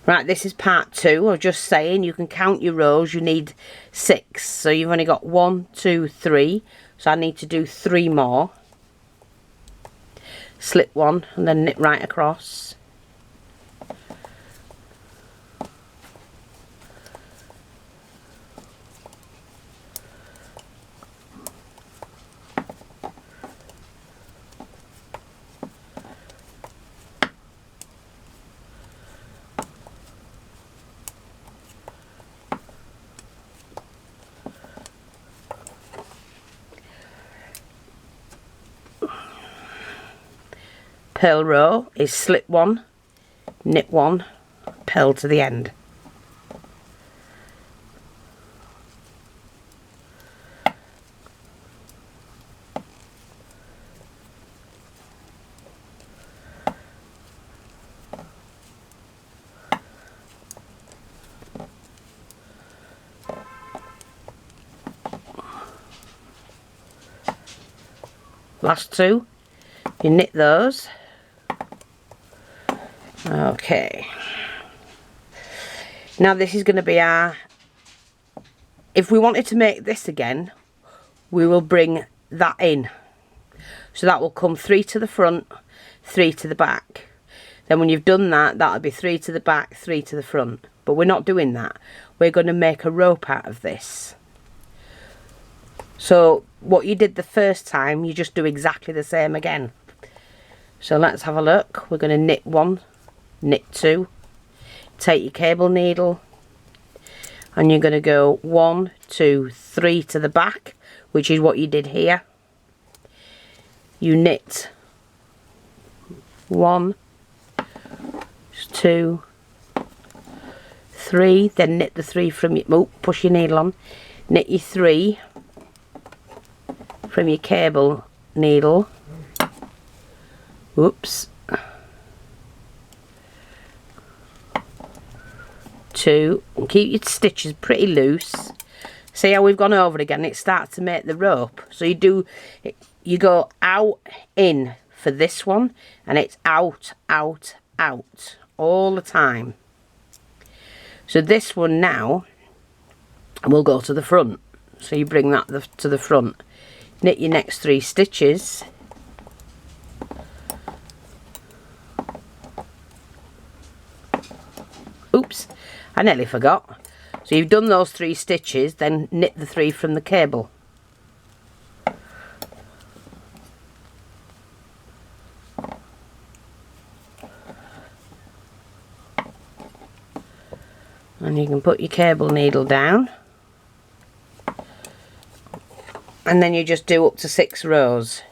Right, this is part 2. I was just saying, you can count your rows. You need 6. So you've only got 1, 2, 3. So I need to do 3 more. Slip one and then knit right across. Purl row is slip one, knit one, purl to the end. Last 2, you knit those. Okay, now this is going to be our, if we wanted to make this again, we will bring that in. So that will come 3 to the front, 3 to the back. Then when you've done that, that'll be 3 to the back, 3 to the front. But we're not doing that. We're going to make a rope out of this. So what you did the first time, you just do exactly the same again. So let's have a look. We're going to knit 1, knit 2, take your cable needle, and you're going to go 1, 2, 3 to the back, which is what you did here. You knit 1, 2, 3, then knit the 3 from your, oh, push your needle on, knit your 3 from your cable needle. Whoops. 2, and keep your stitches pretty loose. See how we've gone over it again? It starts to make the rope. So you go out, in for this one, and it's out, out, out all the time. So this one now will go to the front. So you bring that to the front. Knit your next 3 stitches. Oops, I nearly forgot. So you've done those 3 stitches, then knit the 3 from the cable. And you can put your cable needle down. And then you just do up to 6 rows.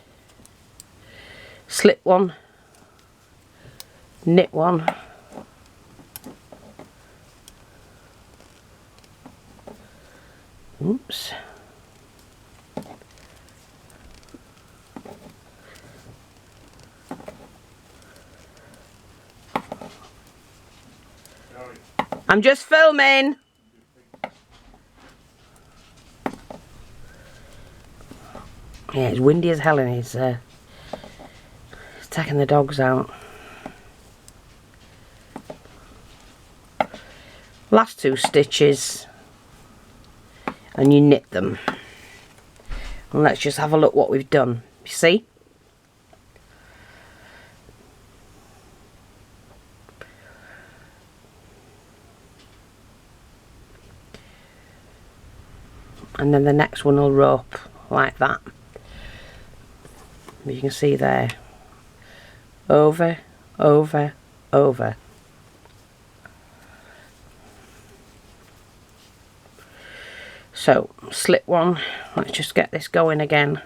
Slip 1, knit 1, oops, I'm just filming. Yeah, it's windy as hell and he's taking the dogs out. Last 2 stitches and you knit them. And let's just have a look what we've done. You see? And then the next one will rope like that. You can see there. Over, over, over. So, slip 1. Let's just get this going again.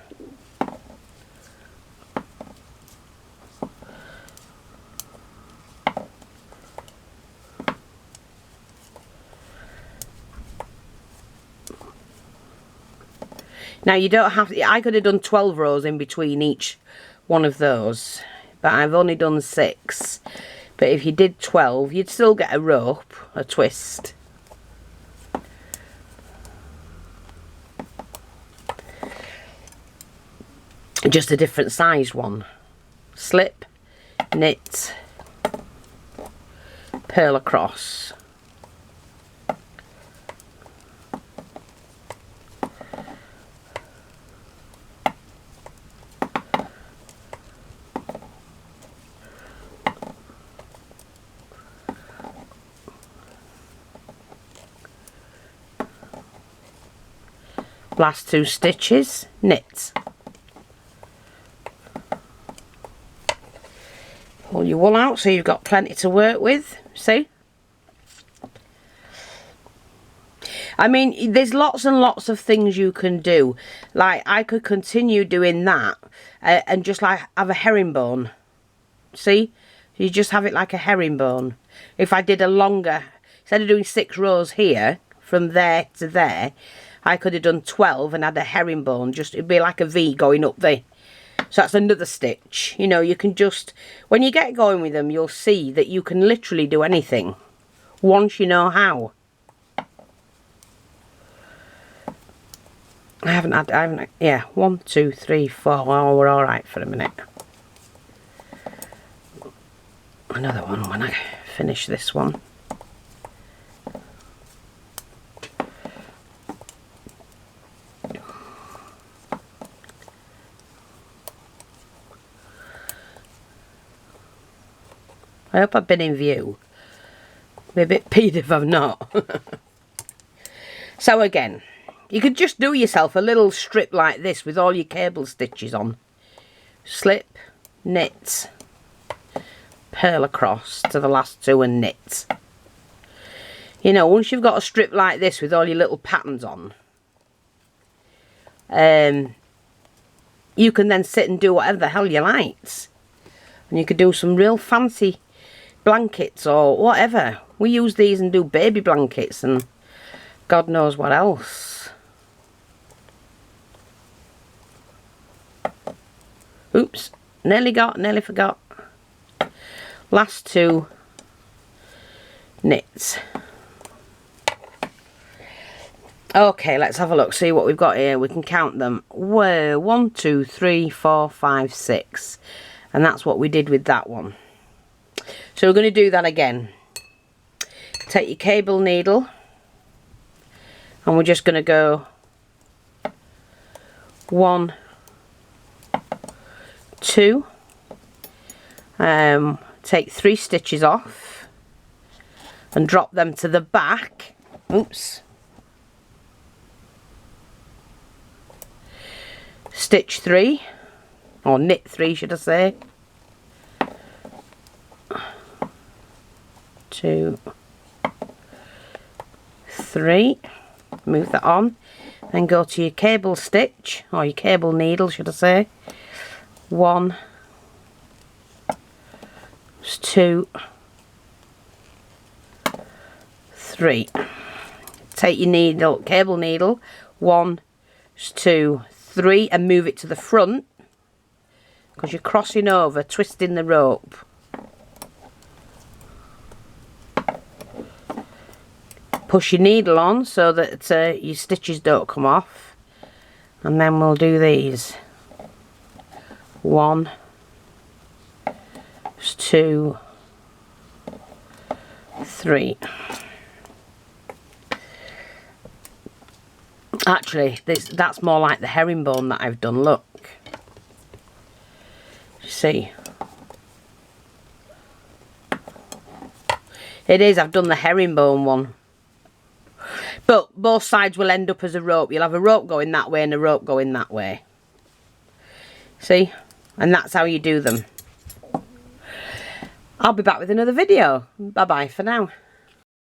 Now you don't have to, I could have done 12 rows in between each one of those, but I've only done 6. But if you did 12, you'd still get a rope, a twist. Just a different size one. Slip, knit, purl across. Last 2 stitches, knit. Pull your wool out so you've got plenty to work with, see? I mean, there's lots and lots of things you can do. Like, I could continue doing that and just like have a herringbone. See? You just have it like a herringbone. If I did a longer, instead of doing 6 rows here, from there to there, I could have done 12 and had a herringbone. Just, it'd be like a V going up there. So that's another stitch. You know, you can just, when you get going with them, you'll see that you can literally do anything once you know how. Yeah, 1, 2, 3, 4. Oh, we're all right for a minute. Another one when I finish this one. I hope I've been in view. Be a bit peed if I've not. So again, you could just do yourself a little strip like this with all your cable stitches on. Slip, knit, purl across to the last 2 and knit. You know, once you've got a strip like this with all your little patterns on, you can then sit and do whatever the hell you like. And you could do some real fancy blankets or whatever. We use these and do baby blankets and God knows what else. Oops, nearly forgot. Last 2 knits. Okay, let's have a look, see what we've got here. We can count them. Whoa, 1, 2, 3, 4, 5, 6. And that's what we did with that one. So we're going to do that again. Take your cable needle and we're just going to go 1, 2, take 3 stitches off and drop them to the back. Oops. Stitch 3, or knit 3 should I say. 2, 3, move that on, then go to your cable stitch, or your cable needle should I say. 1, 2, 3. Take your needle, cable needle, 1, 2, 3, and move it to the front because you're crossing over, twisting the rope. Push your needle on so that your stitches don't come off, and then we'll do these. 1, 2, 3. Actually, that's more like the herringbone that I've done. Look, see, it is. I've done the herringbone one. But both sides will end up as a rope. You'll have a rope going that way and a rope going that way. See? And that's how you do them. I'll be back with another video. Bye-bye for now.